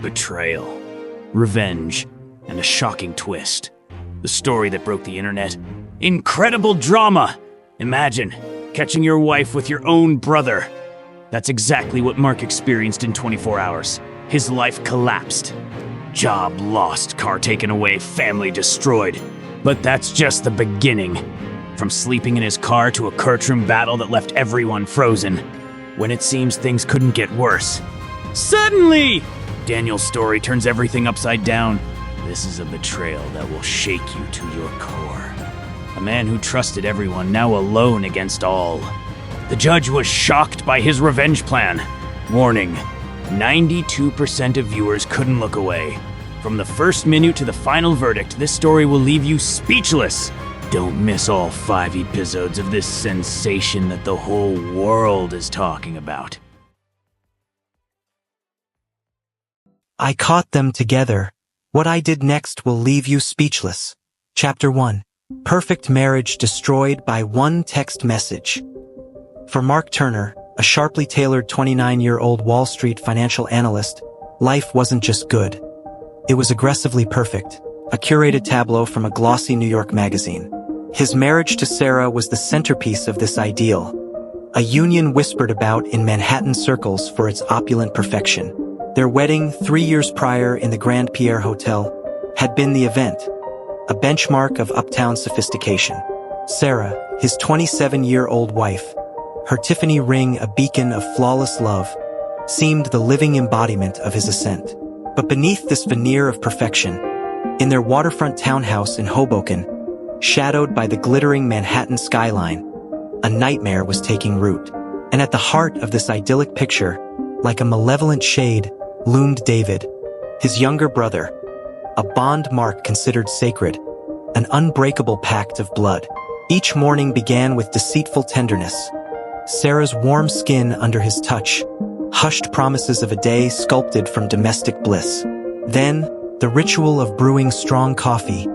Betrayal, revenge, and a shocking twist. The story that broke the internet. Incredible drama! Imagine catching your wife with your own brother. That's exactly what Mark experienced in 24 hours. His life collapsed. Job lost, car taken away, family destroyed. But that's just the beginning. From sleeping in his car to a courtroom battle that left everyone frozen. When it seems things couldn't get worse. Suddenly! Daniel's story turns everything upside down. This is a betrayal that will shake you to your core. A man who trusted everyone, now alone against all. The judge was shocked by his revenge plan. Warning, 92% of viewers couldn't look away. From the first minute to the final verdict, this story will leave you speechless. Don't miss all 5 episodes of this sensation that the whole world is talking about. I caught them together. What I did next will leave you speechless. Chapter 1. Perfect marriage destroyed by one text message. For Mark Turner, a sharply tailored 29-year-old Wall Street financial analyst, life wasn't just good. It was aggressively perfect, a curated tableau from a glossy New York magazine. His marriage to Sarah was the centerpiece of this ideal, a union whispered about in Manhattan circles for its opulent perfection. Their wedding, 3 years prior in the Grand Pierre Hotel, had been the event, a benchmark of uptown sophistication. Sarah, his 27-year-old wife, her Tiffany ring a beacon of flawless love, seemed the living embodiment of his ascent. But beneath this veneer of perfection, in their waterfront townhouse in Hoboken, shadowed by the glittering Manhattan skyline, a nightmare was taking root. And at the heart of this idyllic picture, like a malevolent shade, loomed David, his younger brother, a bond Mark considered sacred, an unbreakable pact of blood. Each morning began with deceitful tenderness, Sarah's warm skin under his touch, hushed promises of a day sculpted from domestic bliss. Then, the ritual of brewing strong coffee,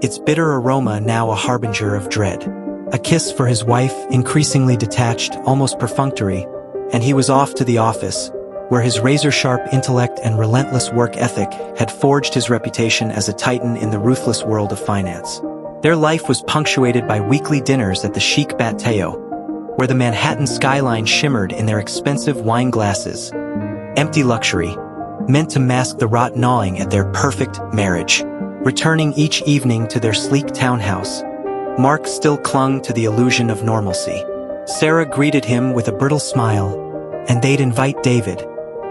its bitter aroma now a harbinger of dread. A kiss for his wife, increasingly detached, almost perfunctory, and he was off to the office, where his razor-sharp intellect and relentless work ethic had forged his reputation as a titan in the ruthless world of finance. Their life was punctuated by weekly dinners at the chic Bateo, where the Manhattan skyline shimmered in their expensive wine glasses. Empty luxury, meant to mask the rot gnawing at their perfect marriage. Returning each evening to their sleek townhouse, Mark still clung to the illusion of normalcy. Sarah greeted him with a brittle smile, and they'd invite David,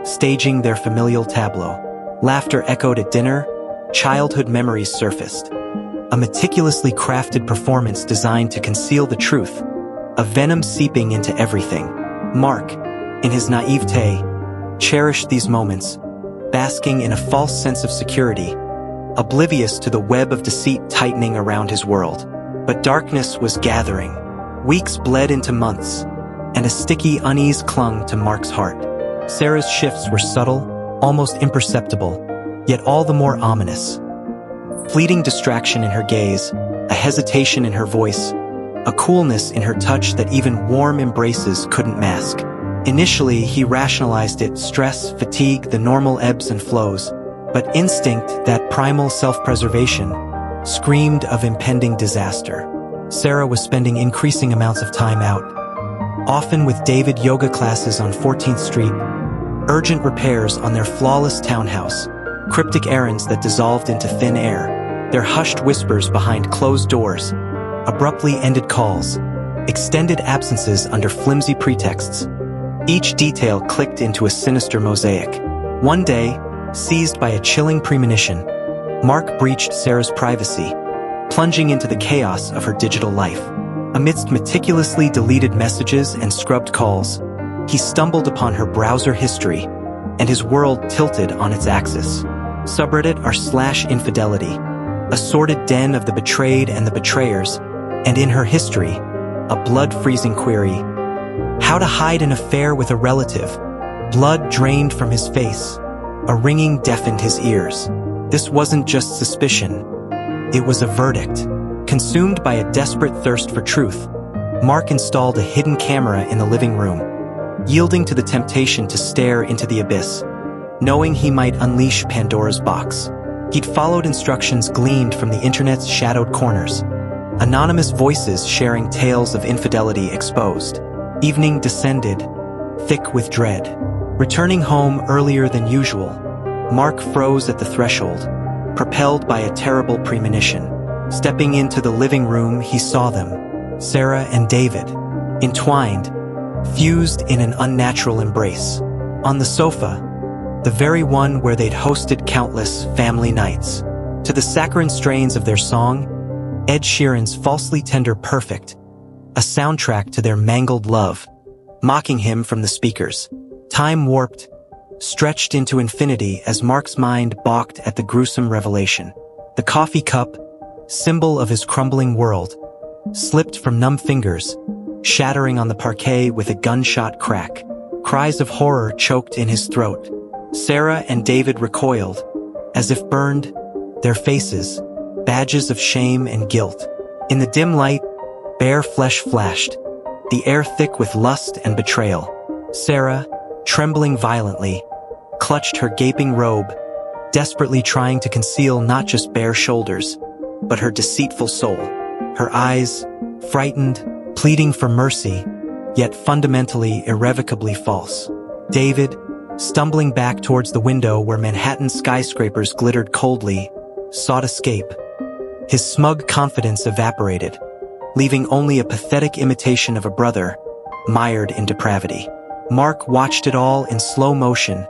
staging their familial tableau. Laughter echoed at dinner, childhood memories surfaced. A meticulously crafted performance designed to conceal the truth, a venom seeping into everything. Mark, in his naivete, cherished these moments, basking in a false sense of security, oblivious to the web of deceit tightening around his world. But darkness was gathering. Weeks bled into months, and a sticky unease clung to Mark's heart. Sarah's shifts were subtle, almost imperceptible, yet all the more ominous. Fleeting distraction in her gaze, a hesitation in her voice, a coolness in her touch that even warm embraces couldn't mask. Initially, he rationalized it: stress, fatigue, the normal ebbs and flows. But instinct, that primal self-preservation, screamed of impending disaster. Sarah was spending increasing amounts of time out, often with David yoga classes on 14th Street, urgent repairs on their flawless townhouse, cryptic errands that dissolved into thin air, their hushed whispers behind closed doors, abruptly ended calls, extended absences under flimsy pretexts. Each detail clicked into a sinister mosaic. One day, seized by a chilling premonition, Mark breached Sarah's privacy, plunging into the chaos of her digital life. Amidst meticulously deleted messages and scrubbed calls, he stumbled upon her browser history, and his world tilted on its axis. Subreddit r/infidelity, a sordid den of the betrayed and the betrayers, and in her history, a blood-freezing query: how to hide an affair with a relative. Blood drained from his face, a ringing deafened his ears. This wasn't just suspicion, it was a verdict. Consumed by a desperate thirst for truth, Mark installed a hidden camera in the living room, yielding to the temptation to stare into the abyss. knowing he might unleash Pandora's box. He'd followed instructions gleaned from the internet's shadowed corners. Anonymous voices sharing tales of infidelity exposed. Evening descended, thick with dread. Returning home earlier than usual, Mark froze at the threshold, propelled by a terrible premonition. Stepping into the living room, he saw them, Sarah and David, entwined, fused in an unnatural embrace. On the sofa, the very one where they'd hosted countless family nights. To the saccharine strains of their song, Ed Sheeran's falsely tender Perfect, a soundtrack to their mangled love, mocking him from the speakers. Time warped, stretched into infinity as Mark's mind balked at the gruesome revelation. The coffee cup, symbol of his crumbling world, slipped from numb fingers, shattering on the parquet with a gunshot crack. Cries of horror choked in his throat. Sarah and David recoiled, as if burned, their faces, badges of shame and guilt. In the dim light, bare flesh flashed, the air thick with lust and betrayal. Sarah, trembling violently, clutched her gaping robe, desperately trying to conceal not just bare shoulders, but her deceitful soul. Her eyes, frightened, pleading for mercy, yet fundamentally irrevocably false. David, stumbling back towards the window where Manhattan skyscrapers glittered coldly, sought escape. His smug confidence evaporated, leaving only a pathetic imitation of a brother, mired in depravity. Mark watched it all in slow motion,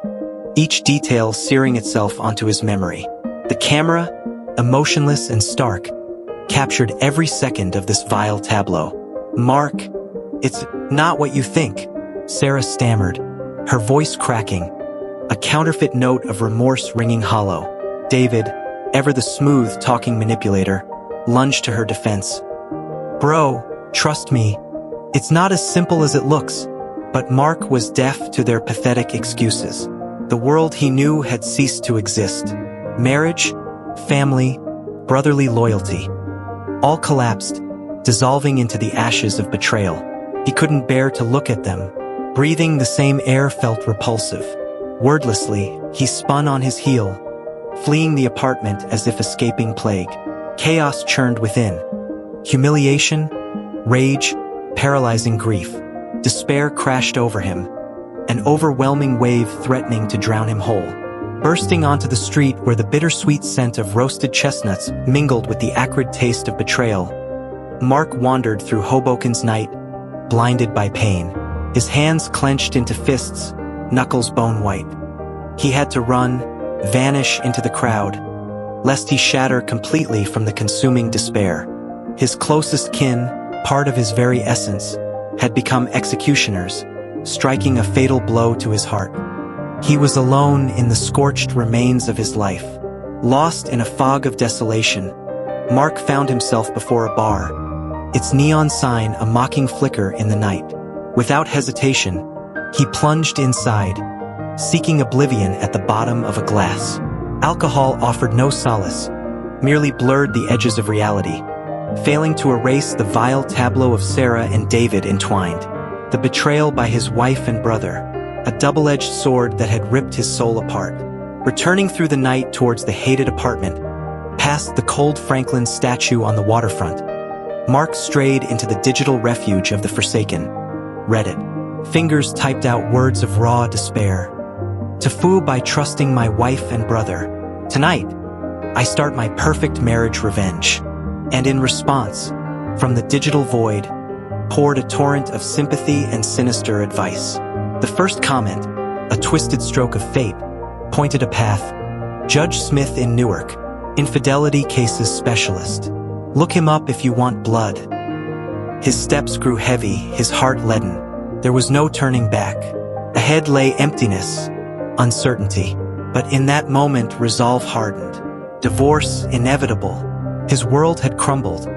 each detail searing itself onto his memory. The camera, emotionless and stark, captured every second of this vile tableau. "Mark, it's not what you think," Sarah stammered, her voice cracking, a counterfeit note of remorse ringing hollow. David, ever the smooth-talking manipulator, lunged to her defense. "Bro, trust me, it's not as simple as it looks." But Mark was deaf to their pathetic excuses. The world he knew had ceased to exist. Marriage, family, brotherly loyalty, all collapsed, dissolving into the ashes of betrayal. He couldn't bear to look at them. Breathing the same air felt repulsive. Wordlessly, he spun on his heel, fleeing the apartment as if escaping plague. Chaos churned within. Humiliation, rage, paralyzing grief. Despair crashed over him, an overwhelming wave threatening to drown him whole. Bursting onto the street where the bittersweet scent of roasted chestnuts mingled with the acrid taste of betrayal, Mark wandered through Hoboken's night, blinded by pain. His hands clenched into fists, knuckles bone white. He had to run, vanish into the crowd, lest he shatter completely from the consuming despair. His closest kin, part of his very essence, had become executioners, striking a fatal blow to his heart. He was alone in the scorched remains of his life. Lost in a fog of desolation, Mark found himself before a bar, its neon sign a mocking flicker in the night. Without hesitation, he plunged inside, seeking oblivion at the bottom of a glass. Alcohol offered no solace, merely blurred the edges of reality, failing to erase the vile tableau of Sarah and David entwined. The betrayal by his wife and brother, a double-edged sword that had ripped his soul apart. Returning through the night towards the hated apartment, past the cold Franklin statue on the waterfront, Mark strayed into the digital refuge of the forsaken. Reddit. Fingers typed out words of raw despair. "To fool by trusting my wife and brother. Tonight, I start my perfect marriage revenge." And in response, from the digital void, poured a torrent of sympathy and sinister advice. The first comment, a twisted stroke of fate, pointed a path. Judge Smith in Newark, infidelity cases specialist. Look him up if you want blood. His steps grew heavy, his heart leaden. There was no turning back. Ahead lay emptiness, uncertainty. But in that moment, resolve hardened. Divorce inevitable. His world had crumbled,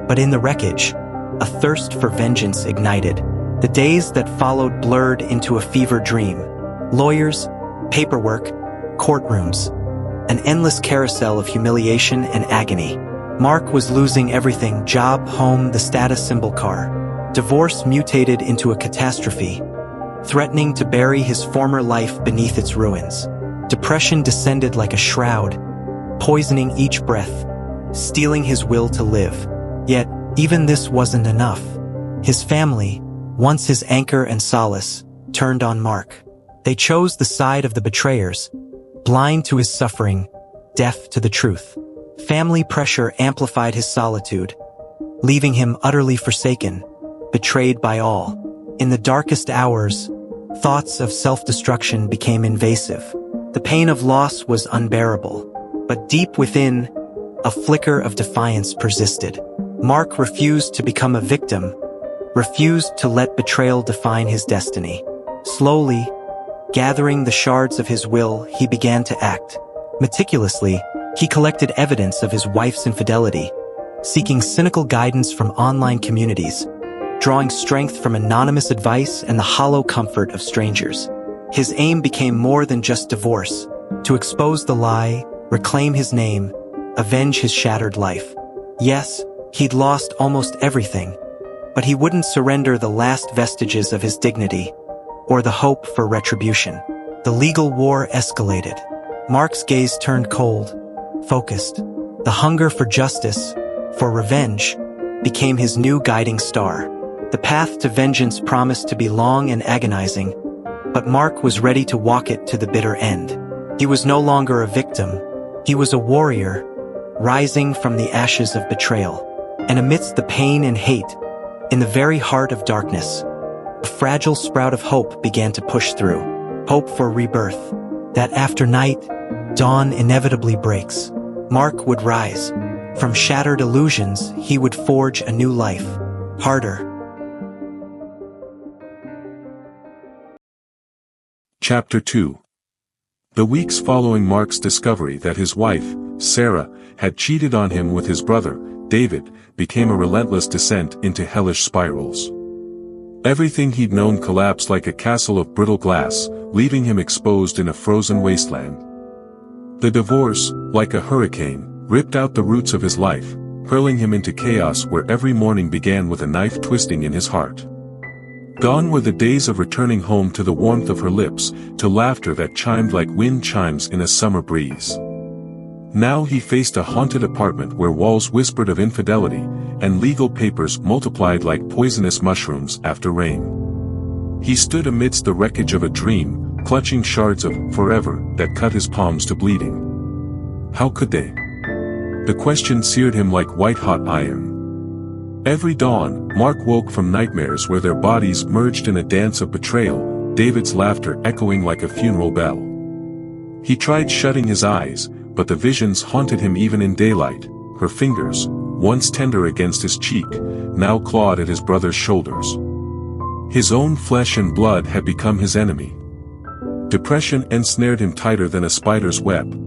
but in the wreckage, a thirst for vengeance ignited. The days that followed blurred into a fever dream. Lawyers, paperwork, courtrooms, an endless carousel of humiliation and agony. Mark was losing everything: job, home, the status symbol car. Divorce mutated into a catastrophe, threatening to bury his former life beneath its ruins. Depression descended like a shroud, poisoning each breath, stealing his will to live. Yet, even this wasn't enough. His family, once his anchor and solace, turned on Mark. They chose the side of the betrayers, blind to his suffering, deaf to the truth. Family pressure amplified his solitude, leaving him utterly forsaken, betrayed by all. In the darkest hours, thoughts of self-destruction became invasive. The pain of loss was unbearable, but deep within, a flicker of defiance persisted. Mark refused to become a victim, refused to let betrayal define his destiny. Slowly, gathering the shards of his will, he began to act. Meticulously, he collected evidence of his wife's infidelity, seeking cynical guidance from online communities, drawing strength from anonymous advice and the hollow comfort of strangers. His aim became more than just divorce, to expose the lie, reclaim his name, avenge his shattered life. Yes, he'd lost almost everything, but he wouldn't surrender the last vestiges of his dignity, or the hope for retribution. The legal war escalated. Mark's gaze turned cold, focused. The hunger for justice, for revenge, became his new guiding star. The path to vengeance promised to be long and agonizing, but Mark was ready to walk it to the bitter end. He was no longer a victim. He was a warrior, rising from the ashes of betrayal. And amidst the pain and hate, in the very heart of darkness, a fragile sprout of hope began to push through. Hope for rebirth. That after night, dawn inevitably breaks. Mark would rise. From shattered illusions, he would forge a new life. Harder. Chapter 2. The weeks following Mark's discovery that his wife, Sarah, had cheated on him with his brother, David, became a relentless descent into hellish spirals. Everything he'd known collapsed like a castle of brittle glass, leaving him exposed in a frozen wasteland. The divorce, like a hurricane, ripped out the roots of his life, hurling him into chaos where every morning began with a knife twisting in his heart. Gone were the days of returning home to the warmth of her lips, to laughter that chimed like wind chimes in a summer breeze. Now he faced a haunted apartment where walls whispered of infidelity, and legal papers multiplied like poisonous mushrooms after rain. He stood amidst the wreckage of a dream, clutching shards of forever that cut his palms to bleeding. How could they? The question seared him like white-hot iron. Every dawn, Mark woke from nightmares where their bodies merged in a dance of betrayal, David's laughter echoing like a funeral bell. He tried shutting his eyes, but the visions haunted him even in daylight. Her fingers, once tender against his cheek, now clawed at his brother's shoulders. His own flesh and blood had become his enemy. Depression ensnared him tighter than a spider's web.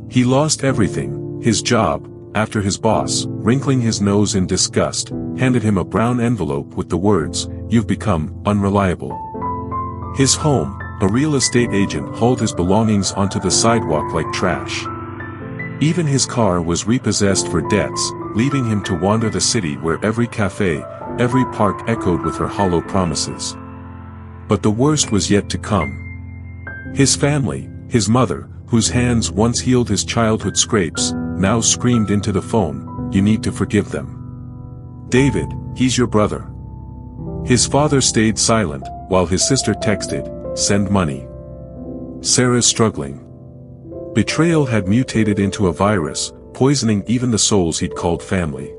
He lost everything, his job, after his boss, wrinkling his nose in disgust, handed him a brown envelope with the words, "You've become unreliable." His home, a real estate agent, hauled his belongings onto the sidewalk like trash. Even his car was repossessed for debts, leaving him to wander the city where every cafe, every park echoed with her hollow promises. But the worst was yet to come. His family, his mother, whose hands once healed his childhood scrapes, now screamed into the phone, "You need to forgive them. David, he's your brother." His father stayed silent, while his sister texted, "Send money." Sarah's struggling. Betrayal had mutated into a virus, poisoning even the souls he'd called family.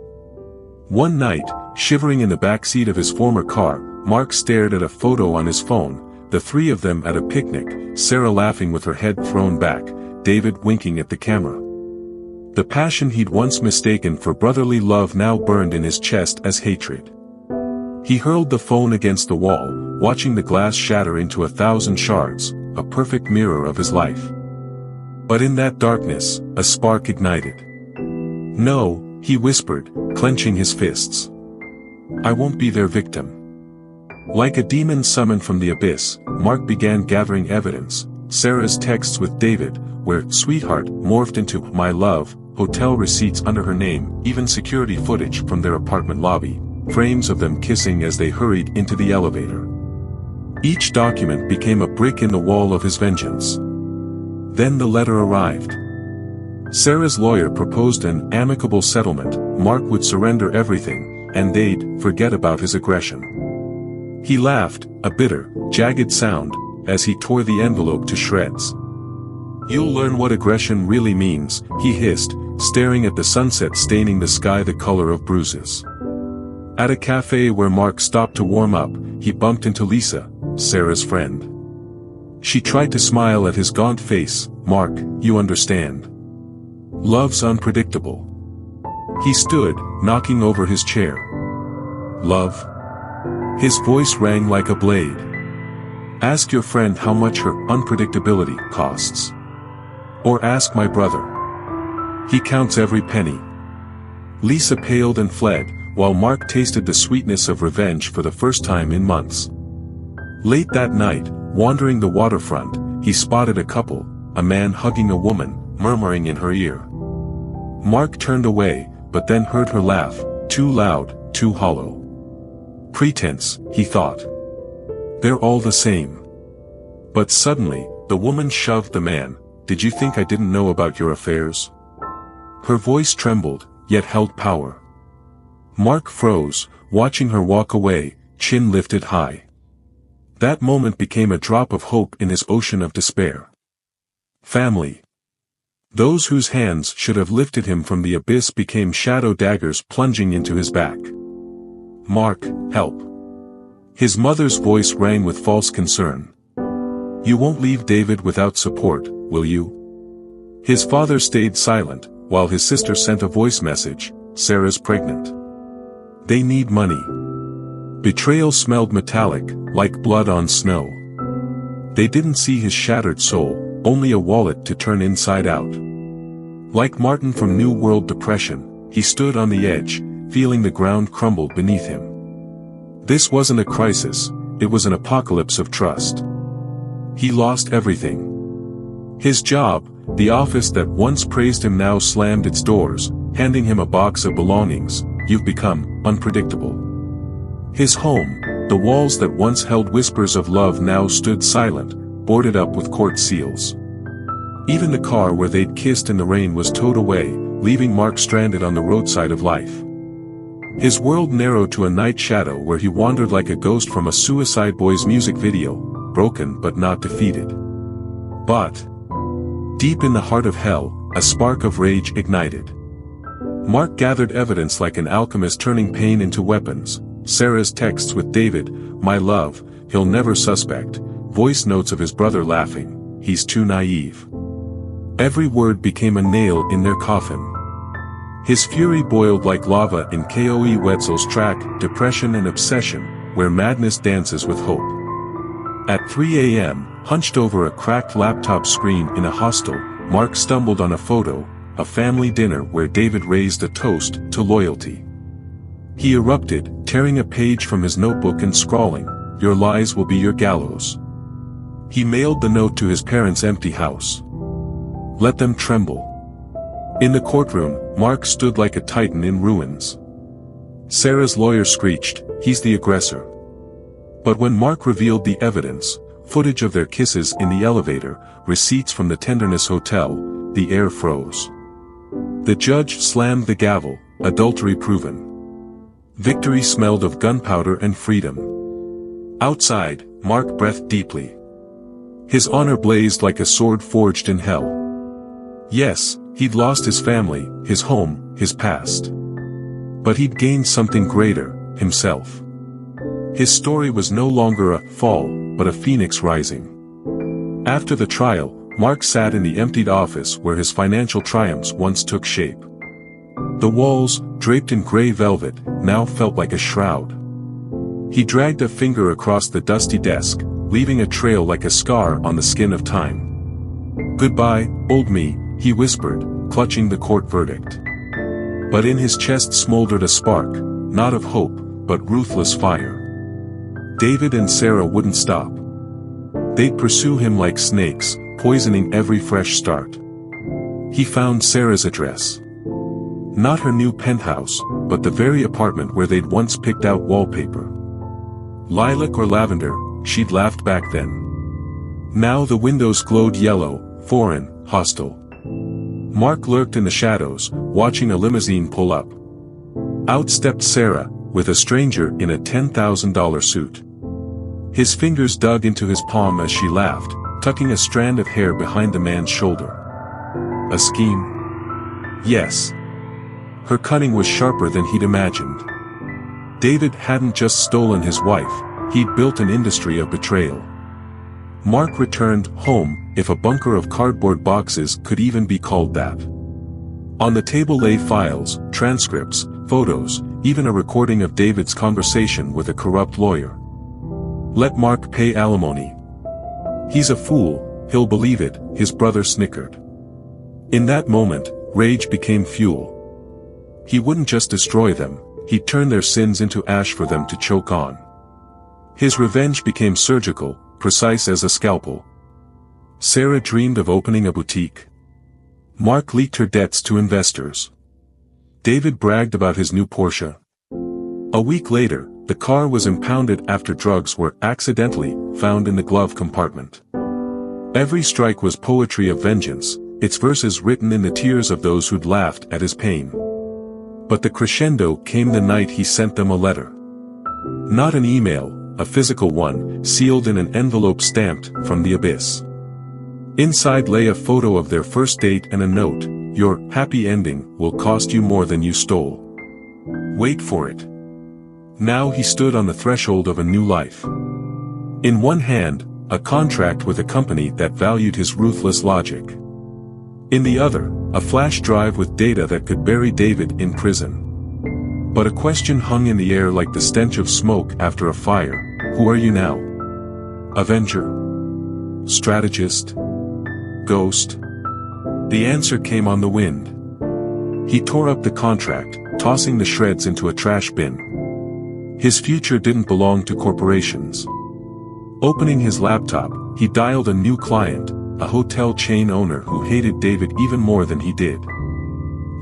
One night, shivering in the backseat of his former car, Mark stared at a photo on his phone, the three of them at a picnic, Sarah laughing with her head thrown back, David winking at the camera. The passion he'd once mistaken for brotherly love now burned in his chest as hatred. He hurled the phone against the wall, watching the glass shatter into 1,000 shards, a perfect mirror of his life. But in that darkness, a spark ignited. "No," he whispered, clenching his fists. "I won't be their victim." Like a demon summoned from the abyss, Mark began gathering evidence, Sarah's texts with David, where "sweetheart" morphed into "my love," hotel receipts under her name, even security footage from their apartment lobby, frames of them kissing as they hurried into the elevator. Each document became a brick in the wall of his vengeance. Then the letter arrived. Sarah's lawyer proposed an amicable settlement. Mark would surrender everything, and they'd forget about his aggression. He laughed, a bitter, jagged sound, as he tore the envelope to shreds. "You'll learn what aggression really means," he hissed, staring at the sunset staining the sky the color of bruises. At a cafe where Mark stopped to warm up, he bumped into Lisa, Sarah's friend. She tried to smile at his gaunt face. "Mark, you understand. Love's unpredictable." He stood, knocking over his chair. "Love?" His voice rang like a blade. "Ask your friend how much her unpredictability costs. Or ask my brother. He counts every penny." Lisa paled and fled, while Mark tasted the sweetness of revenge for the first time in months. Late that night, wandering the waterfront, he spotted a couple, a man hugging a woman, murmuring in her ear. Mark turned away, but then heard her laugh, too loud, too hollow. Pretense, he thought. They're all the same. But suddenly, the woman shoved the man. "Did you think I didn't know about your affairs?" Her voice trembled, yet held power. Mark froze, watching her walk away, chin lifted high. That moment became a drop of hope in his ocean of despair. Family. Those whose hands should have lifted him from the abyss became shadow daggers plunging into his back. "Mark, help." His mother's voice rang with false concern. "You won't leave David without support, will you?" His father stayed silent, while his sister sent a voice message, "Sarah's pregnant. They need money." Betrayal smelled metallic, like blood on snow. They didn't see his shattered soul, only a wallet to turn inside out. Like Martin from New World Depression, he stood on the edge, feeling the ground crumble beneath him. This wasn't a crisis, it was an apocalypse of trust. He lost everything. His job, the office that once praised him now slammed its doors, handing him a box of belongings. "You've become unpredictable." His home, the walls that once held whispers of love now stood silent, boarded up with court seals. Even the car where they'd kissed in the rain was towed away, leaving Mark stranded on the roadside of life. His world narrowed to a night shadow where he wandered like a ghost from a Suicide Boys music video, broken but not defeated. But deep in the heart of hell, a spark of rage ignited. Mark gathered evidence like an alchemist turning pain into weapons. Sarah's texts with David, "My love, he'll never suspect," voice notes of his brother laughing, "He's too naive." Every word became a nail in their coffin. His fury boiled like lava in Koe Wetzel's track, Depression and Obsession, where madness dances with hope. At 3 a.m., hunched over a cracked laptop screen in a hostel, Mark stumbled on a photo, a family dinner where David raised a toast to loyalty. He erupted, tearing a page from his notebook and scrawling, "Your lies will be your gallows." He mailed the note to his parents' empty house. Let them tremble. In the courtroom, Mark stood like a titan in ruins. Sarah's lawyer screeched, "He's the aggressor." But when Mark revealed the evidence, footage of their kisses in the elevator, receipts from the Tenderness Hotel, the air froze. The judge slammed the gavel, adultery proven. Victory smelled of gunpowder and freedom. Outside, Mark breathed deeply. His honor blazed like a sword forged in hell. Yes, he'd lost his family, his home, his past. But he'd gained something greater, himself. His story was no longer a fall, but a phoenix rising. After the trial, Mark sat in the emptied office where his financial triumphs once took shape. The walls, draped in gray velvet, now felt like a shroud. He dragged a finger across the dusty desk, leaving a trail like a scar on the skin of time. "Goodbye, old me," he whispered, clutching the court verdict. But in his chest smoldered a spark, not of hope, but ruthless fire. David and Sarah wouldn't stop. They'd pursue him like snakes, poisoning every fresh start. He found Sarah's address. Not her new penthouse, but the very apartment where they'd once picked out wallpaper. Lilac or lavender, she'd laughed back then. Now the windows glowed yellow, foreign, hostile. Mark lurked in the shadows, watching a limousine pull up. Out stepped Sarah, with a stranger in a $10,000 suit. His fingers dug into his palm as she laughed, tucking a strand of hair behind the man's shoulder. A scheme? Yes. Her cunning was sharper than he'd imagined. David hadn't just stolen his wife, he'd built an industry of betrayal. Mark returned home, if a bunker of cardboard boxes could even be called that. On the table lay files, transcripts, photos, even a recording of David's conversation with a corrupt lawyer. Let Mark pay alimony. He's a fool, he'll believe it, his brother snickered. In that moment, rage became fuel. He wouldn't just destroy them, he'd turn their sins into ash for them to choke on. His revenge became surgical, precise as a scalpel. Sarah dreamed of opening a boutique. Mark leaked her debts to investors. David bragged about his new Porsche. A week later, the car was impounded after drugs were accidentally found in the glove compartment. Every strike was poetry of vengeance, its verses written in the tears of those who'd laughed at his pain. But the crescendo came the night he sent them a letter. Not an email, a physical one, sealed in an envelope stamped from the abyss. Inside lay a photo of their first date and a note, "Your happy ending will cost you more than you stole. Wait for it." Now he stood on the threshold of a new life. In one hand, a contract with a company that valued his ruthless logic. In the other, a flash drive with data that could bury David in prison. But a question hung in the air like the stench of smoke after a fire. Who are you now? Avenger? Strategist? Ghost? The answer came on the wind. He tore up the contract, tossing the shreds into a trash bin. His future didn't belong to corporations. Opening his laptop, he dialed a new client, a hotel chain owner who hated David even more than he did.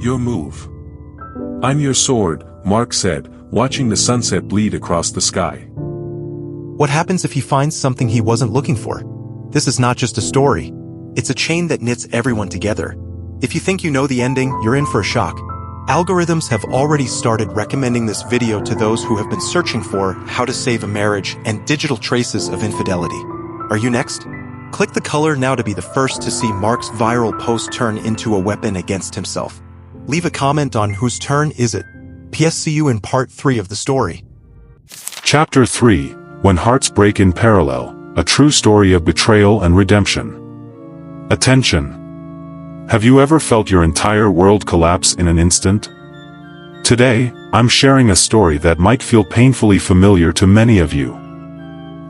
"Your move." "I'm your sword," Mark said, watching the sunset bleed across the sky. What happens if he finds something he wasn't looking for? This is not just a story. It's a chain that knits everyone together. If you think you know the ending, you're in for a shock. Algorithms have already started recommending this video to those who have been searching for how to save a marriage and digital traces of infidelity. Are you next? Click the color now to be the first to see Mark's viral post turn into a weapon against himself. Leave a comment on whose turn is it. PS, see you in part 3 of the story. Chapter 3, When Hearts Break in Parallel, a true story of betrayal and redemption. Attention! Have you ever felt your entire world collapse in an instant? Today, I'm sharing a story that might feel painfully familiar to many of you.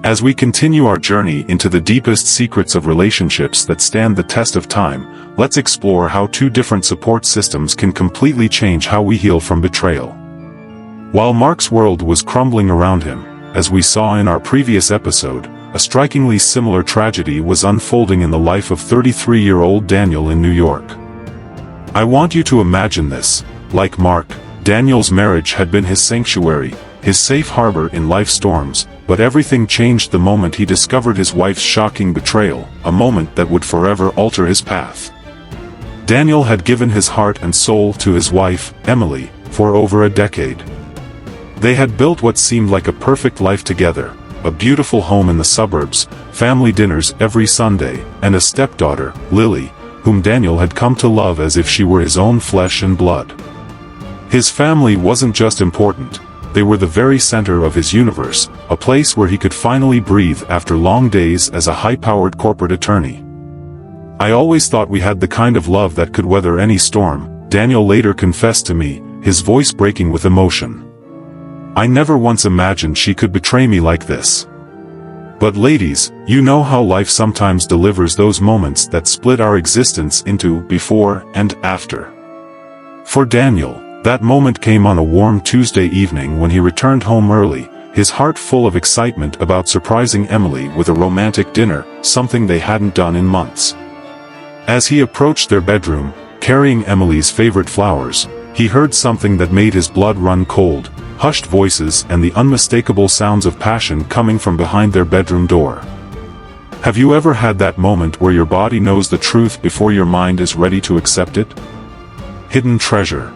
As we continue our journey into the deepest secrets of relationships that stand the test of time, let's explore how two different support systems can completely change how we heal from betrayal. While Mark's world was crumbling around him, as we saw in our previous episode, a strikingly similar tragedy was unfolding in the life of 33-year-old Daniel in New York. I want you to imagine this. Like Mark, Daniel's marriage had been his sanctuary, his safe harbor in life's storms, but everything changed the moment he discovered his wife's shocking betrayal, a moment that would forever alter his path. Daniel had given his heart and soul to his wife, Emily, for over a decade. They had built what seemed like a perfect life together. A beautiful home in the suburbs, family dinners every Sunday, and a stepdaughter, Lily, whom Daniel had come to love as if she were his own flesh and blood. His family wasn't just important, they were the very center of his universe, a place where he could finally breathe after long days as a high-powered corporate attorney. "I always thought we had the kind of love that could weather any storm," Daniel later confessed to me, his voice breaking with emotion. "I never once imagined she could betray me like this." But ladies, you know how life sometimes delivers those moments that split our existence into before and after. For Daniel, that moment came on a warm Tuesday evening when he returned home early, his heart full of excitement about surprising Emily with a romantic dinner, something they hadn't done in months. As he approached their bedroom, carrying Emily's favorite flowers, he heard something that made his blood run cold. Hushed voices and the unmistakable sounds of passion coming from behind their bedroom door. Have you ever had that moment where your body knows the truth before your mind is ready to accept it? Hidden treasure.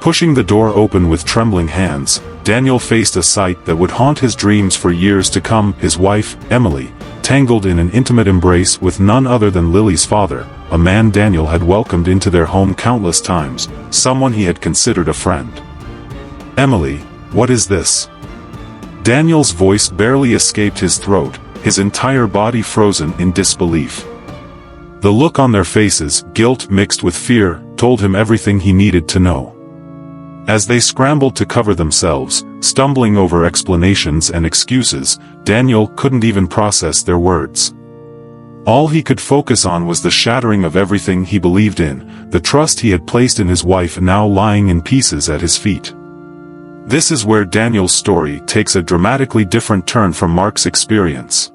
Pushing the door open with trembling hands, Daniel faced a sight that would haunt his dreams for years to come: his wife, Emily, tangled in an intimate embrace with none other than Lily's father, a man Daniel had welcomed into their home countless times, someone he had considered a friend. "Emily, what is this?" Daniel's voice barely escaped his throat, his entire body frozen in disbelief. The look on their faces, guilt mixed with fear, told him everything he needed to know. As they scrambled to cover themselves, stumbling over explanations and excuses, Daniel couldn't even process their words. All he could focus on was the shattering of everything he believed in, the trust he had placed in his wife now lying in pieces at his feet. This is where Daniel's story takes a dramatically different turn from Mark's experience.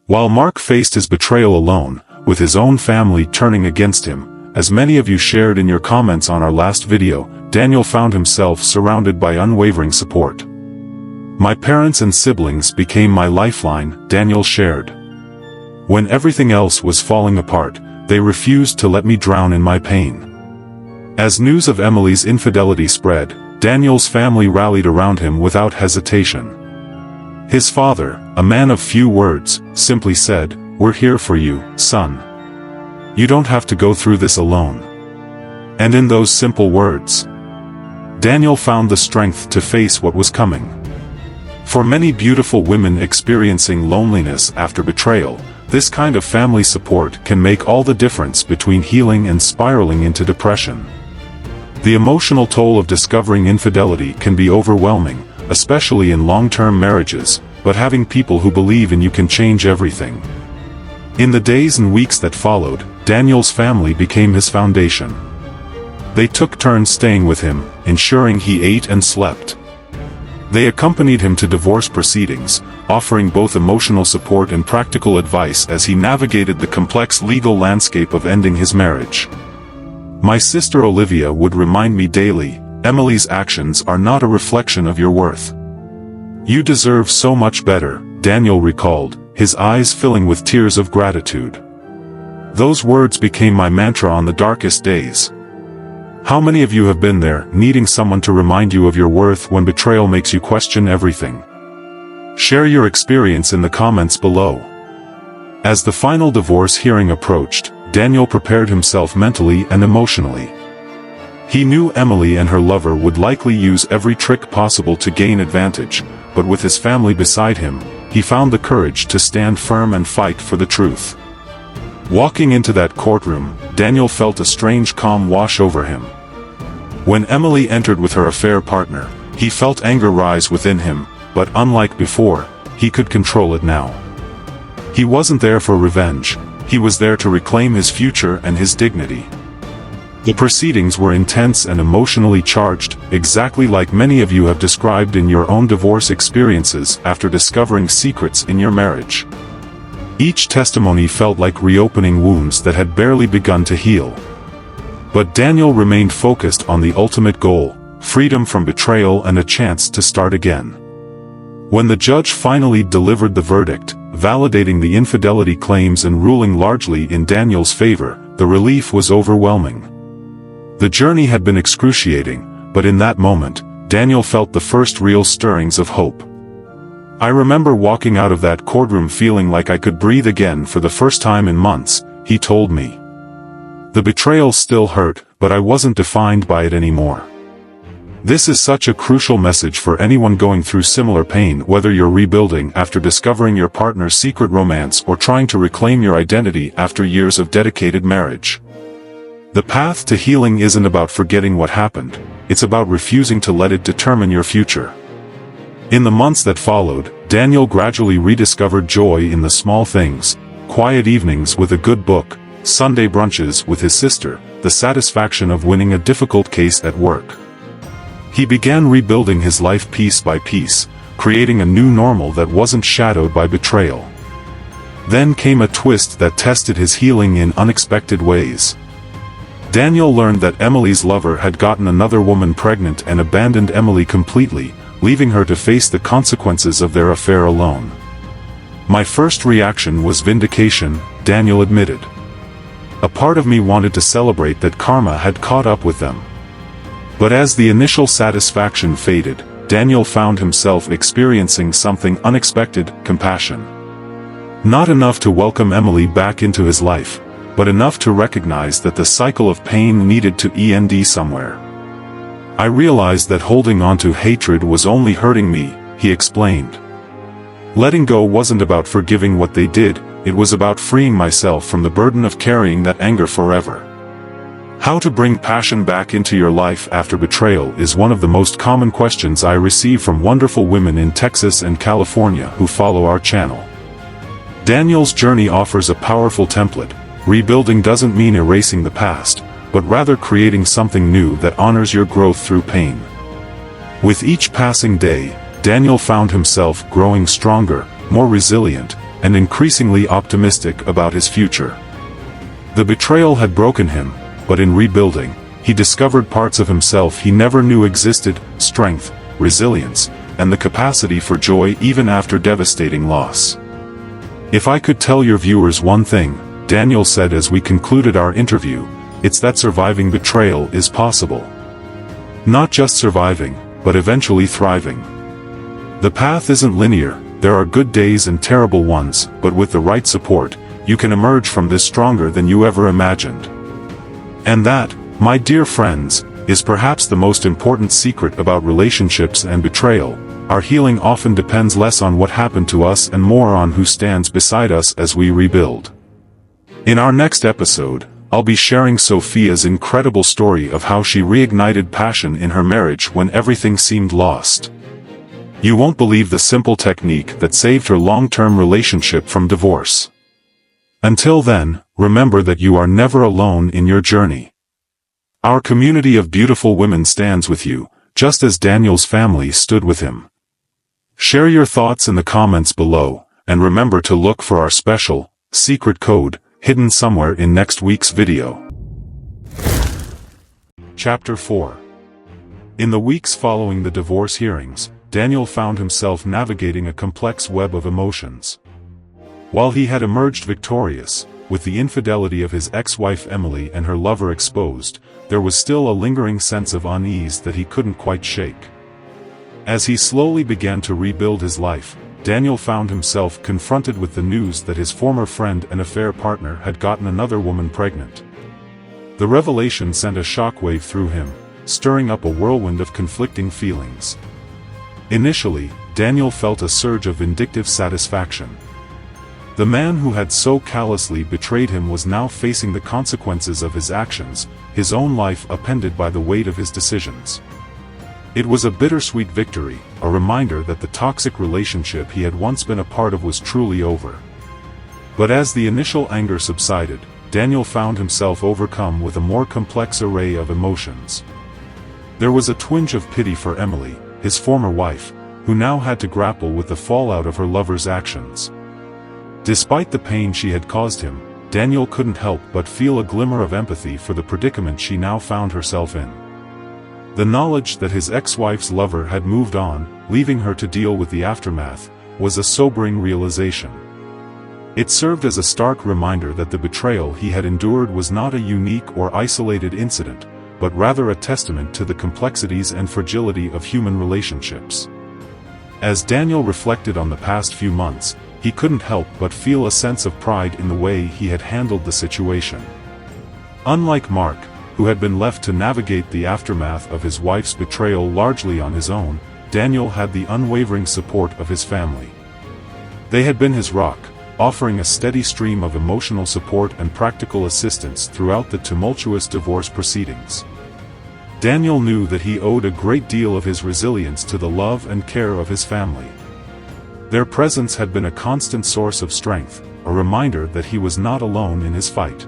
While Mark faced his betrayal alone, with his own family turning against him, as many of you shared in your comments on our last video, Daniel found himself surrounded by unwavering support. "My parents and siblings became my lifeline," Daniel shared. "When everything else was falling apart, they refused to let me drown in my pain." As news of Emily's infidelity spread, Daniel's family rallied around him without hesitation. His father, a man of few words, simply said, "We're here for you, son. You don't have to go through this alone." And in those simple words, Daniel found the strength to face what was coming. For many beautiful women experiencing loneliness after betrayal, this kind of family support can make all the difference between healing and spiraling into depression. The emotional toll of discovering infidelity can be overwhelming, especially in long-term marriages, but having people who believe in you can change everything. In the days and weeks that followed, Daniel's family became his foundation. They took turns staying with him, ensuring he ate and slept. They accompanied him to divorce proceedings, offering both emotional support and practical advice as he navigated the complex legal landscape of ending his marriage. "My sister Olivia would remind me daily, Emily's actions are not a reflection of your worth. You deserve so much better," Daniel recalled, his eyes filling with tears of gratitude. "Those words became my mantra on the darkest days." How many of you have been there, needing someone to remind you of your worth when betrayal makes you question everything? Share your experience in the comments below. As the final divorce hearing approached, Daniel prepared himself mentally and emotionally. He knew Emily and her lover would likely use every trick possible to gain advantage, but with his family beside him, he found the courage to stand firm and fight for the truth. Walking into that courtroom, Daniel felt a strange calm wash over him. When Emily entered with her affair partner, he felt anger rise within him, but unlike before, he could control it now. He wasn't there for revenge, he was there to reclaim his future and his dignity. The proceedings were intense and emotionally charged, exactly like many of you have described in your own divorce experiences after discovering secrets in your marriage. Each testimony felt like reopening wounds that had barely begun to heal. But Daniel remained focused on the ultimate goal, freedom from betrayal and a chance to start again. When the judge finally delivered the verdict, validating the infidelity claims and ruling largely in Daniel's favor, the relief was overwhelming. The journey had been excruciating, but in that moment, Daniel felt the first real stirrings of hope. "I remember walking out of that courtroom feeling like I could breathe again for the first time in months," he told me. "The betrayal still hurt, but I wasn't defined by it anymore." This is such a crucial message for anyone going through similar pain, whether you're rebuilding after discovering your partner's secret romance or trying to reclaim your identity after years of dedicated marriage. The path to healing isn't about forgetting what happened, it's about refusing to let it determine your future. In the months that followed, Daniel gradually rediscovered joy in the small things: quiet evenings with a good book, Sunday brunches with his sister, the satisfaction of winning a difficult case at work. He began rebuilding his life piece by piece, creating a new normal that wasn't shadowed by betrayal. Then came a twist that tested his healing in unexpected ways. Daniel learned that Emily's lover had gotten another woman pregnant and abandoned Emily completely, leaving her to face the consequences of their affair alone. My first reaction was vindication, Daniel admitted. A part of me wanted to celebrate that karma had caught up with them. But as the initial satisfaction faded, Daniel found himself experiencing something unexpected: compassion. Not enough to welcome Emily back into his life, but enough to recognize that the cycle of pain needed to end somewhere. I realized that holding on to hatred was only hurting me, he explained. Letting go wasn't about forgiving what they did, it was about freeing myself from the burden of carrying that anger forever. How to bring passion back into your life after betrayal is one of the most common questions I receive from wonderful women in Texas and California who follow our channel. Daniel's journey offers a powerful template. Rebuilding doesn't mean erasing the past, but rather creating something new that honors your growth through pain. With each passing day, Daniel found himself growing stronger, more resilient, and increasingly optimistic about his future. The betrayal had broken him, but in rebuilding, he discovered parts of himself he never knew existed: strength, resilience, and the capacity for joy even after devastating loss. If I could tell your viewers one thing, Daniel said as we concluded our interview, it's that surviving betrayal is possible. Not just surviving, but eventually thriving. The path isn't linear, there are good days and terrible ones, but with the right support, you can emerge from this stronger than you ever imagined. And that, my dear friends, is perhaps the most important secret about relationships and betrayal. Our healing often depends less on what happened to us and more on who stands beside us as we rebuild. In our next episode, I'll be sharing Sophia's incredible story of how she reignited passion in her marriage when everything seemed lost. You won't believe the simple technique that saved her long-term relationship from divorce. Until then, remember that you are never alone in your journey. Our community of beautiful women stands with you, just as Daniel's family stood with him. Share your thoughts in the comments below, and remember to look for our special, secret code, hidden somewhere in next week's video. Chapter 4. In the weeks following the divorce hearings, Daniel found himself navigating a complex web of emotions. While he had emerged victorious, with the infidelity of his ex-wife Emily and her lover exposed, there was still a lingering sense of unease that he couldn't quite shake. As he slowly began to rebuild his life, Daniel found himself confronted with the news that his former friend and affair partner had gotten another woman pregnant. The revelation sent a shockwave through him, stirring up a whirlwind of conflicting feelings. Initially, Daniel felt a surge of vindictive satisfaction. The man who had so callously betrayed him was now facing the consequences of his actions, his own life upended by the weight of his decisions. It was a bittersweet victory, a reminder that the toxic relationship he had once been a part of was truly over. But as the initial anger subsided, Daniel found himself overcome with a more complex array of emotions. There was a twinge of pity for Emily, his former wife, who now had to grapple with the fallout of her lover's actions. Despite the pain she had caused him, Daniel couldn't help but feel a glimmer of empathy for the predicament she now found herself in. The knowledge that his ex-wife's lover had moved on, leaving her to deal with the aftermath, was a sobering realization. It served as a stark reminder that the betrayal he had endured was not a unique or isolated incident, but rather a testament to the complexities and fragility of human relationships. As Daniel reflected on the past few months, he couldn't help but feel a sense of pride in the way he had handled the situation. Unlike Mark, who had been left to navigate the aftermath of his wife's betrayal largely on his own, Daniel had the unwavering support of his family. They had been his rock, offering a steady stream of emotional support and practical assistance throughout the tumultuous divorce proceedings. Daniel knew that he owed a great deal of his resilience to the love and care of his family. Their presence had been a constant source of strength, a reminder that he was not alone in his fight.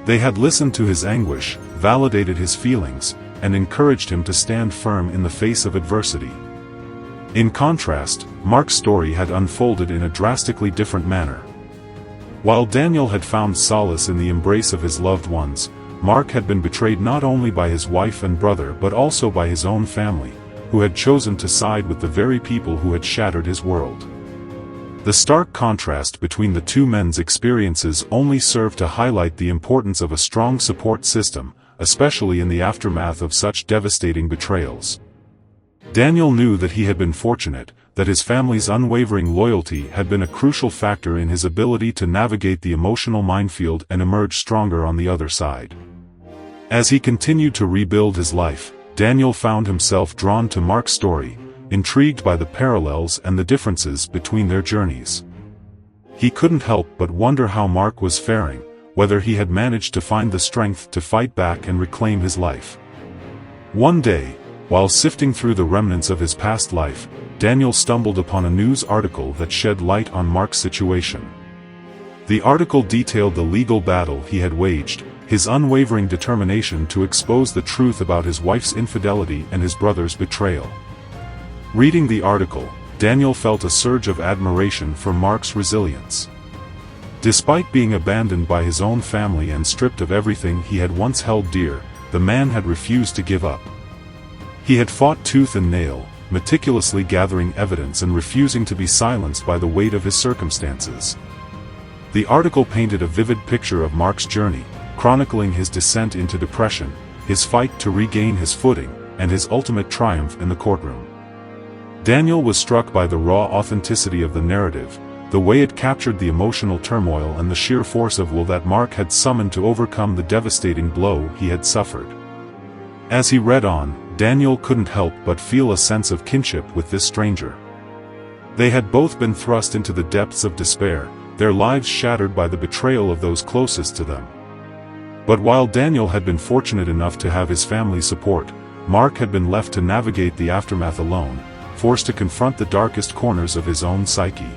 They had listened to his anguish, validated his feelings, and encouraged him to stand firm in the face of adversity. In contrast, Mark's story had unfolded in a drastically different manner. While Daniel had found solace in the embrace of his loved ones, Mark had been betrayed not only by his wife and brother but also by his own family, who had chosen to side with the very people who had shattered his world. The stark contrast between the two men's experiences only served to highlight the importance of a strong support system, especially in the aftermath of such devastating betrayals. Daniel knew that he had been fortunate, that his family's unwavering loyalty had been a crucial factor in his ability to navigate the emotional minefield and emerge stronger on the other side. As he continued to rebuild his life, Daniel found himself drawn to Mark's story, intrigued by the parallels and the differences between their journeys. He couldn't help but wonder how Mark was faring, whether he had managed to find the strength to fight back and reclaim his life. One day, while sifting through the remnants of his past life, Daniel stumbled upon a news article that shed light on Mark's situation. The article detailed the legal battle he had waged, his unwavering determination to expose the truth about his wife's infidelity and his brother's betrayal. Reading the article, Daniel felt a surge of admiration for Mark's resilience. Despite being abandoned by his own family and stripped of everything he had once held dear, the man had refused to give up. He had fought tooth and nail, meticulously gathering evidence and refusing to be silenced by the weight of his circumstances. The article painted a vivid picture of Mark's journey, chronicling his descent into depression, his fight to regain his footing, and his ultimate triumph in the courtroom. Daniel was struck by the raw authenticity of the narrative, the way it captured the emotional turmoil and the sheer force of will that Mark had summoned to overcome the devastating blow he had suffered. As he read on, Daniel couldn't help but feel a sense of kinship with this stranger. They had both been thrust into the depths of despair, their lives shattered by the betrayal of those closest to them. But while Daniel had been fortunate enough to have his family's support, Mark had been left to navigate the aftermath alone, forced to confront the darkest corners of his own psyche.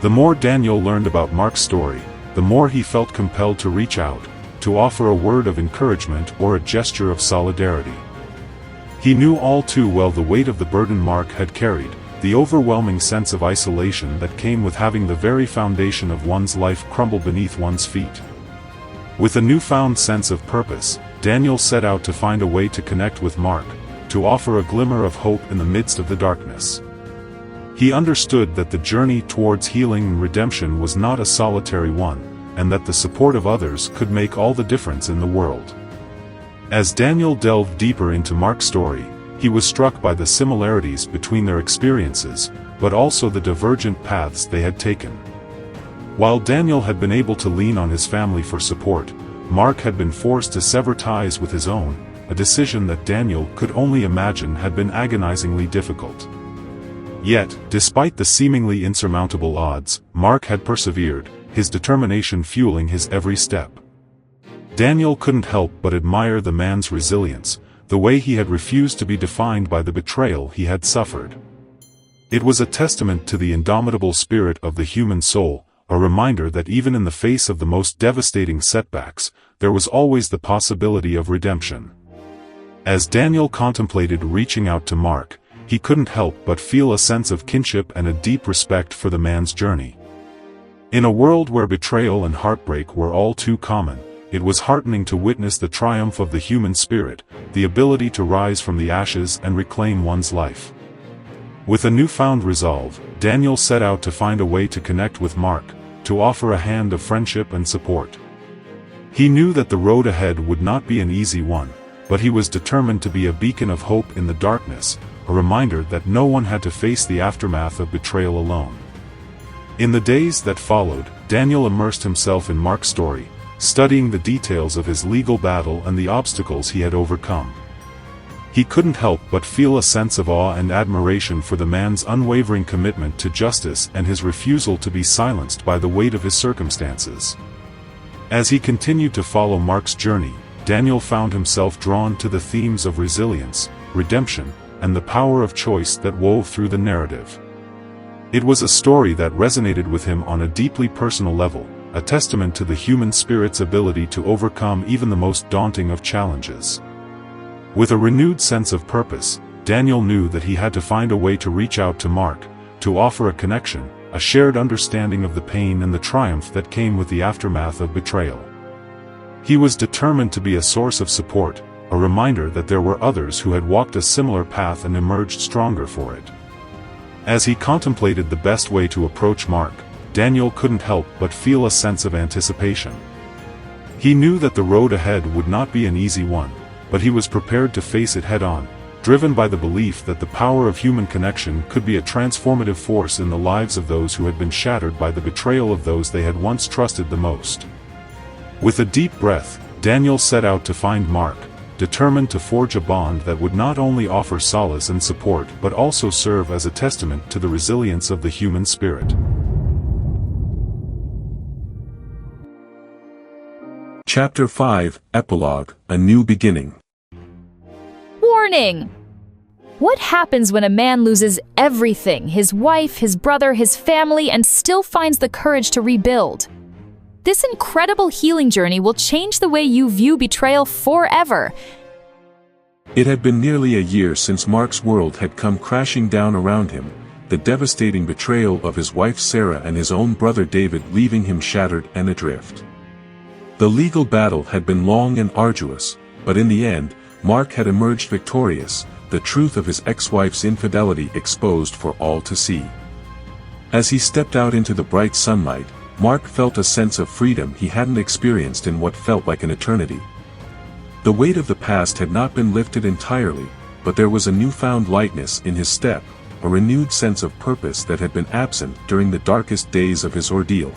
The more Daniel learned about Mark's story, the more he felt compelled to reach out, to offer a word of encouragement or a gesture of solidarity. He knew all too well the weight of the burden Mark had carried, the overwhelming sense of isolation that came with having the very foundation of one's life crumble beneath one's feet. With a newfound sense of purpose, Daniel set out to find a way to connect with Mark, to offer a glimmer of hope in the midst of the darkness. He understood that the journey towards healing and redemption was not a solitary one, and that the support of others could make all the difference in the world. As Daniel delved deeper into Mark's story, he was struck by the similarities between their experiences, but also the divergent paths they had taken. While Daniel had been able to lean on his family for support, Mark had been forced to sever ties with his own, a decision that Daniel could only imagine had been agonizingly difficult. Yet, despite the seemingly insurmountable odds, Mark had persevered, his determination fueling his every step. Daniel couldn't help but admire the man's resilience, the way he had refused to be defined by the betrayal he had suffered. It was a testament to the indomitable spirit of the human soul, a reminder that even in the face of the most devastating setbacks, there was always the possibility of redemption. As Daniel contemplated reaching out to Mark, he couldn't help but feel a sense of kinship and a deep respect for the man's journey. In a world where betrayal and heartbreak were all too common, it was heartening to witness the triumph of the human spirit, the ability to rise from the ashes and reclaim one's life. With a newfound resolve, Daniel set out to find a way to connect with Mark, to offer a hand of friendship and support. He knew that the road ahead would not be an easy one, but he was determined to be a beacon of hope in the darkness, a reminder that no one had to face the aftermath of betrayal alone. In the days that followed, Daniel immersed himself in Mark's story, studying the details of his legal battle and the obstacles he had overcome. He couldn't help but feel a sense of awe and admiration for the man's unwavering commitment to justice and his refusal to be silenced by the weight of his circumstances. As he continued to follow Mark's journey, Daniel found himself drawn to the themes of resilience, redemption, and the power of choice that wove through the narrative. It was a story that resonated with him on a deeply personal level, a testament to the human spirit's ability to overcome even the most daunting of challenges. With a renewed sense of purpose, Daniel knew that he had to find a way to reach out to Mark, to offer a connection, a shared understanding of the pain and the triumph that came with the aftermath of betrayal. He was determined to be a source of support, a reminder that there were others who had walked a similar path and emerged stronger for it. As he contemplated the best way to approach Mark, Daniel couldn't help but feel a sense of anticipation. He knew that the road ahead would not be an easy one, but he was prepared to face it head-on, driven by the belief that the power of human connection could be a transformative force in the lives of those who had been shattered by the betrayal of those they had once trusted the most. With a deep breath, Daniel set out to find Mark, determined to forge a bond that would not only offer solace and support but also serve as a testament to the resilience of the human spirit. Chapter 5, Epilogue, A New Beginning. Warning! What happens when a man loses everything, his wife, his brother, his family, and still finds the courage to rebuild? This incredible healing journey will change the way you view betrayal forever. It had been nearly a year since Mark's world had come crashing down around him, the devastating betrayal of his wife Sarah and his own brother David leaving him shattered and adrift. The legal battle had been long and arduous, but in the end, Mark had emerged victorious, the truth of his ex-wife's infidelity exposed for all to see. As he stepped out into the bright sunlight, Mark felt a sense of freedom he hadn't experienced in what felt like an eternity. The weight of the past had not been lifted entirely, but there was a newfound lightness in his step, a renewed sense of purpose that had been absent during the darkest days of his ordeal.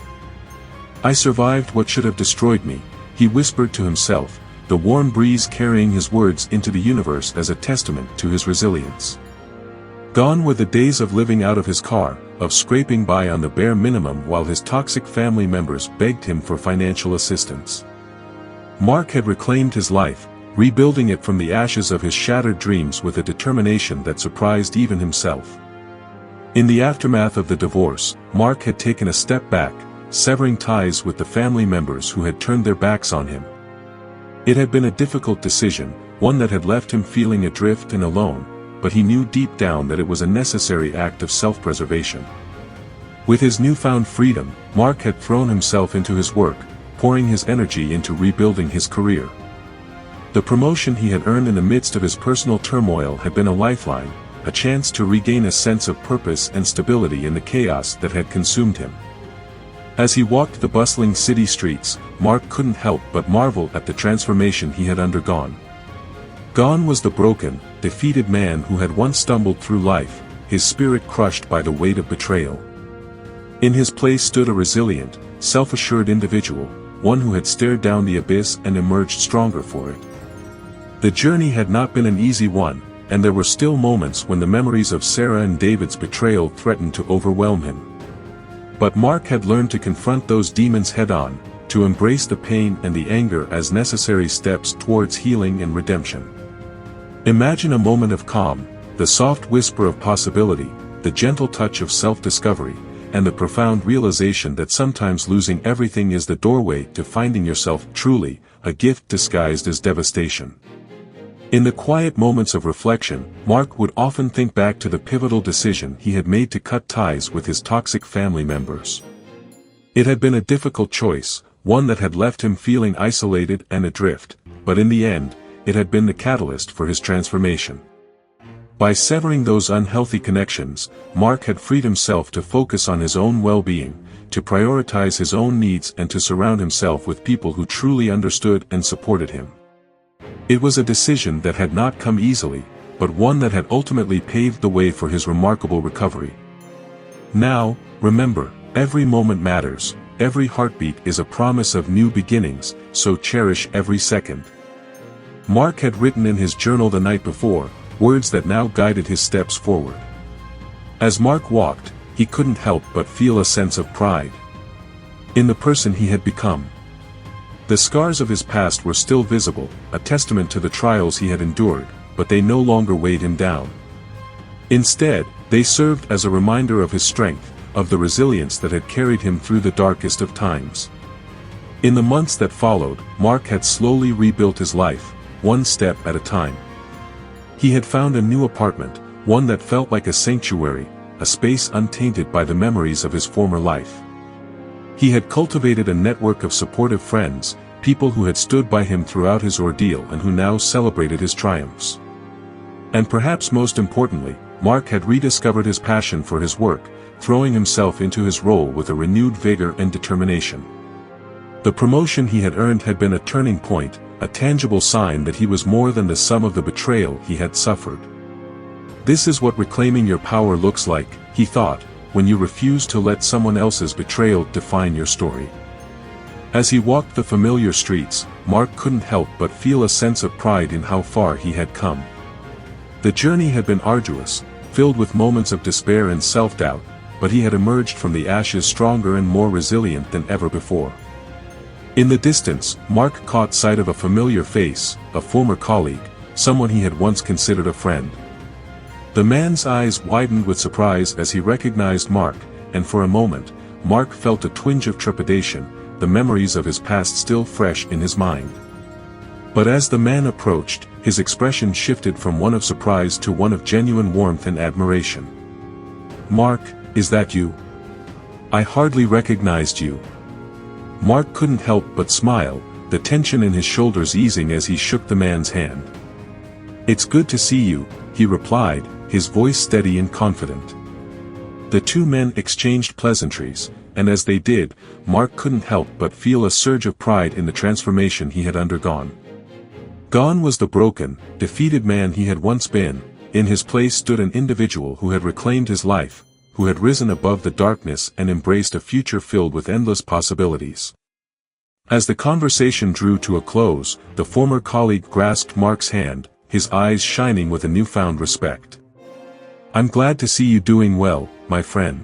"I survived what should have destroyed me," he whispered to himself, the warm breeze carrying his words into the universe as a testament to his resilience. Gone were the days of living out of his car, of scraping by on the bare minimum while his toxic family members begged him for financial assistance. Mark had reclaimed his life, rebuilding it from the ashes of his shattered dreams with a determination that surprised even himself. In the aftermath of the divorce, Mark had taken a step back, severing ties with the family members who had turned their backs on him. It had been a difficult decision, one that had left him feeling adrift and alone, but he knew deep down that it was a necessary act of self-preservation. With his newfound freedom, Mark had thrown himself into his work, pouring his energy into rebuilding his career. The promotion he had earned in the midst of his personal turmoil had been a lifeline, a chance to regain a sense of purpose and stability in the chaos that had consumed him. As he walked the bustling city streets, Mark couldn't help but marvel at the transformation he had undergone. Gone was the broken, defeated man who had once stumbled through life, his spirit crushed by the weight of betrayal. In his place stood a resilient, self-assured individual, one who had stared down the abyss and emerged stronger for it. The journey had not been an easy one, and there were still moments when the memories of Sarah and David's betrayal threatened to overwhelm him. But Mark had learned to confront those demons head-on, to embrace the pain and the anger as necessary steps towards healing and redemption. Imagine a moment of calm, the soft whisper of possibility, the gentle touch of self-discovery, and the profound realization that sometimes losing everything is the doorway to finding yourself truly, a gift disguised as devastation. In the quiet moments of reflection, Mark would often think back to the pivotal decision he had made to cut ties with his toxic family members. It had been a difficult choice, one that had left him feeling isolated and adrift, but in the end, it had been the catalyst for his transformation. By severing those unhealthy connections, Mark had freed himself to focus on his own well-being, to prioritize his own needs and to surround himself with people who truly understood and supported him. It was a decision that had not come easily, but one that had ultimately paved the way for his remarkable recovery. Now, remember, every moment matters, every heartbeat is a promise of new beginnings, so cherish every second. Mark had written in his journal the night before, words that now guided his steps forward. As Mark walked, he couldn't help but feel a sense of pride in the person he had become. The scars of his past were still visible, a testament to the trials he had endured, but they no longer weighed him down. Instead, they served as a reminder of his strength, of the resilience that had carried him through the darkest of times. In the months that followed, Mark had slowly rebuilt his life, one step at a time. He had found a new apartment, one that felt like a sanctuary, a space untainted by the memories of his former life. He had cultivated a network of supportive friends, people who had stood by him throughout his ordeal and who now celebrated his triumphs. And perhaps most importantly, Mark had rediscovered his passion for his work, throwing himself into his role with a renewed vigor and determination. The promotion he had earned had been a turning point, a tangible sign that he was more than the sum of the betrayal he had suffered. This is what reclaiming your power looks like, he thought, when you refuse to let someone else's betrayal define your story. As he walked the familiar streets, Mark couldn't help but feel a sense of pride in how far he had come. The journey had been arduous, filled with moments of despair and self-doubt, but he had emerged from the ashes stronger and more resilient than ever before. In the distance, Mark caught sight of a familiar face, a former colleague, someone he had once considered a friend. The man's eyes widened with surprise as he recognized Mark, and for a moment, Mark felt a twinge of trepidation, the memories of his past still fresh in his mind. But as the man approached, his expression shifted from one of surprise to one of genuine warmth and admiration. "Mark, is that you? I hardly recognized you." Mark couldn't help but smile, the tension in his shoulders easing as he shook the man's hand. "It's good to see you," he replied, his voice steady and confident. The two men exchanged pleasantries, and as they did, Mark couldn't help but feel a surge of pride in the transformation he had undergone. Gone was the broken, defeated man he had once been. In his place stood an individual who had reclaimed his life, who had risen above the darkness and embraced a future filled with endless possibilities. As the conversation drew to a close, the former colleague grasped Mark's hand, his eyes shining with a newfound respect. "I'm glad to see you doing well, my friend.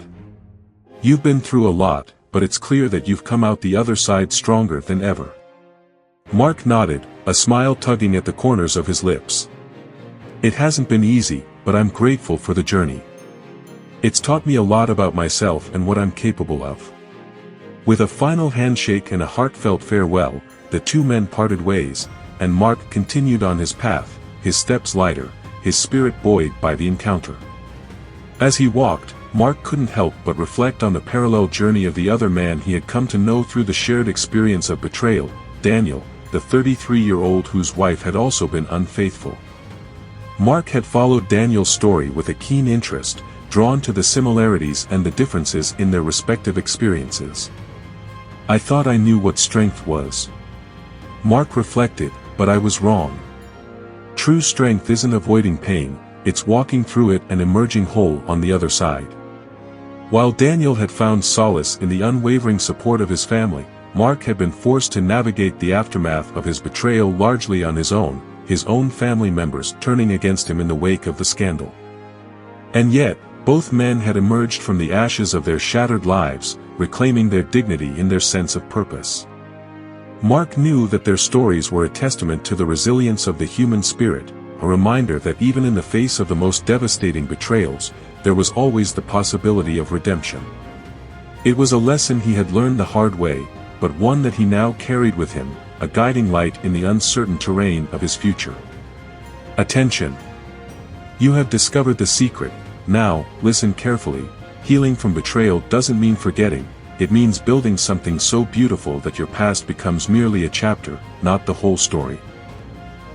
You've been through a lot, but it's clear that you've come out the other side stronger than ever." Mark nodded, a smile tugging at the corners of his lips. "It hasn't been easy, but I'm grateful for the journey. It's taught me a lot about myself and what I'm capable of." With a final handshake and a heartfelt farewell, the two men parted ways, and Mark continued on his path, his steps lighter, his spirit buoyed by the encounter. As he walked, Mark couldn't help but reflect on the parallel journey of the other man he had come to know through the shared experience of betrayal, Daniel, the 33-year-old whose wife had also been unfaithful. Mark had followed Daniel's story with a keen interest, drawn to the similarities and the differences in their respective experiences. "I thought I knew what strength was," Mark reflected, "but I was wrong. True strength isn't avoiding pain, it's walking through it and emerging whole on the other side." While Daniel had found solace in the unwavering support of his family, Mark had been forced to navigate the aftermath of his betrayal largely on his own family members turning against him in the wake of the scandal. And yet, both men had emerged from the ashes of their shattered lives, reclaiming their dignity in their sense of purpose. Mark knew that their stories were a testament to the resilience of the human spirit, a reminder that even in the face of the most devastating betrayals, there was always the possibility of redemption. It was a lesson he had learned the hard way, but one that he now carried with him, a guiding light in the uncertain terrain of his future. Attention! You have discovered the secret. Now, listen carefully. Healing from betrayal doesn't mean forgetting, it means building something so beautiful that your past becomes merely a chapter, not the whole story.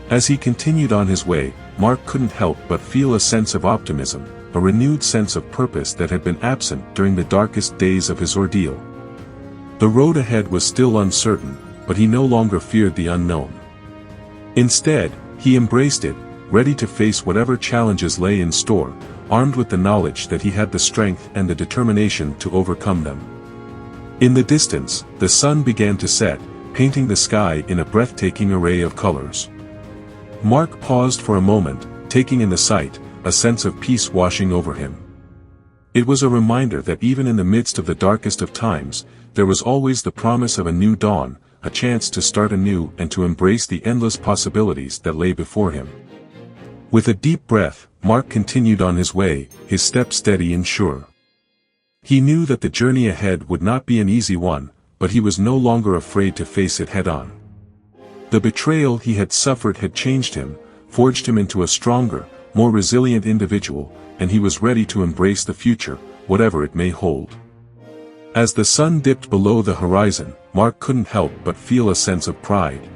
As he continued on his way, Mark couldn't help but feel a sense of optimism, a renewed sense of purpose that had been absent during the darkest days of his ordeal. The road ahead was still uncertain, but he no longer feared the unknown. Instead, he embraced it, ready to face whatever challenges lay in store, armed with the knowledge that he had the strength and the determination to overcome them. In the distance, the sun began to set, painting the sky in a breathtaking array of colors. Mark paused for a moment, taking in the sight, a sense of peace washing over him. It was a reminder that even in the midst of the darkest of times, there was always the promise of a new dawn, a chance to start anew and to embrace the endless possibilities that lay before him. With a deep breath, Mark continued on his way, his steps steady and sure. He knew that the journey ahead would not be an easy one, but he was no longer afraid to face it head-on. The betrayal he had suffered had changed him, forged him into a stronger, more resilient individual, and he was ready to embrace the future, whatever it may hold. As the sun dipped below the horizon, Mark couldn't help but feel a sense of pride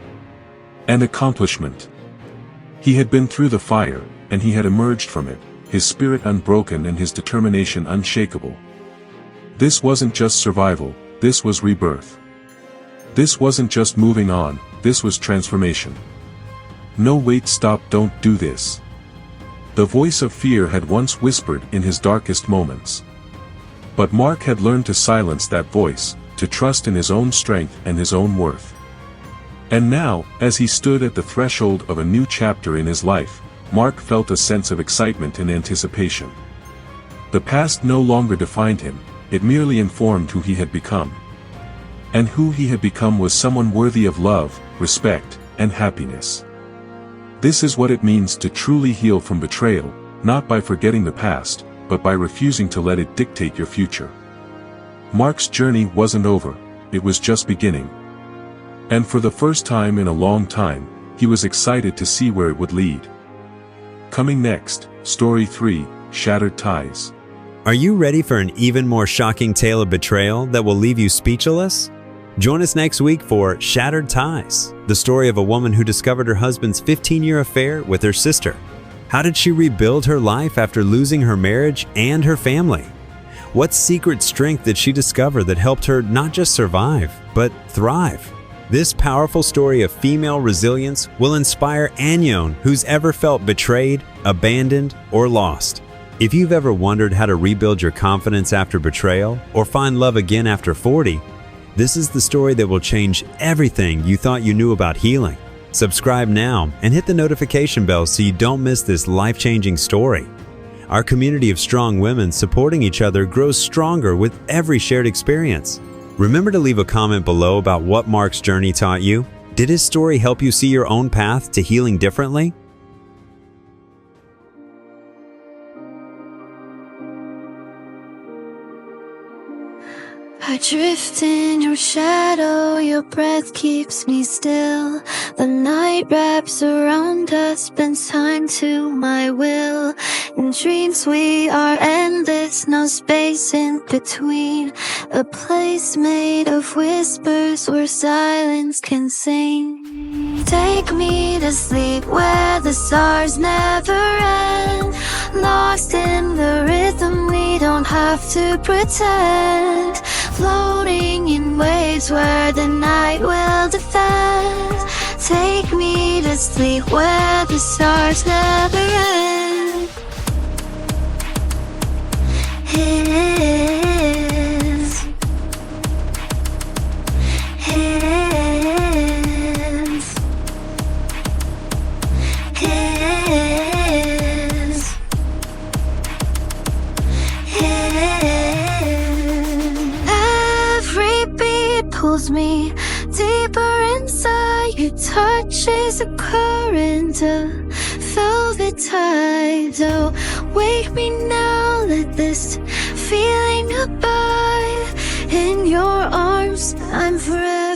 and accomplishment. He had been through the fire, and he had emerged from it, his spirit unbroken and his determination unshakable. This wasn't just survival, this was rebirth. This wasn't just moving on, this was transformation. No, wait, stop, don't do this. The voice of fear had once whispered in his darkest moments. But Mark had learned to silence that voice, to trust in his own strength and his own worth. And now, as he stood at the threshold of a new chapter in his life, Mark felt a sense of excitement and anticipation. The past no longer defined him, it merely informed who he had become. And who he had become was someone worthy of love, respect, and happiness. This is what it means to truly heal from betrayal, not by forgetting the past, but by refusing to let it dictate your future. Mark's journey wasn't over, it was just beginning. And for the first time in a long time, he was excited to see where it would lead. Coming next, Story 3, Shattered Ties. Are you ready for an even more shocking tale of betrayal that will leave you speechless? Join us next week for Shattered Ties, the story of a woman who discovered her husband's 15-year affair with her sister. How did she rebuild her life after losing her marriage and her family? What secret strength did she discover that helped her not just survive, but thrive? This powerful story of female resilience will inspire anyone who's ever felt betrayed, abandoned, or lost. If you've ever wondered how to rebuild your confidence after betrayal or find love again after 40, this is the story that will change everything you thought you knew about healing. Subscribe now and hit the notification bell so you don't miss this life-changing story. Our community of strong women supporting each other grows stronger with every shared experience. Remember to leave a comment below about what Mark's journey taught you. Did his story help you see your own path to healing differently? I drift in your shadow, your breath keeps me still. The night wraps around us, bends time to my will. In dreams we are endless, no space in between. A place made of whispers where silence can sing. Take me to sleep where the stars never end. Lost in the rhythm, we don't have to pretend. Floating in waves where the night will defend. Take me to sleep where the stars never end. Hands, hands, hands, hands. Every beat pulls me deeper inside. Your touch is a current, a velvet tide. Oh, wake me now, let this feeling abide. In your arms, I'm forever.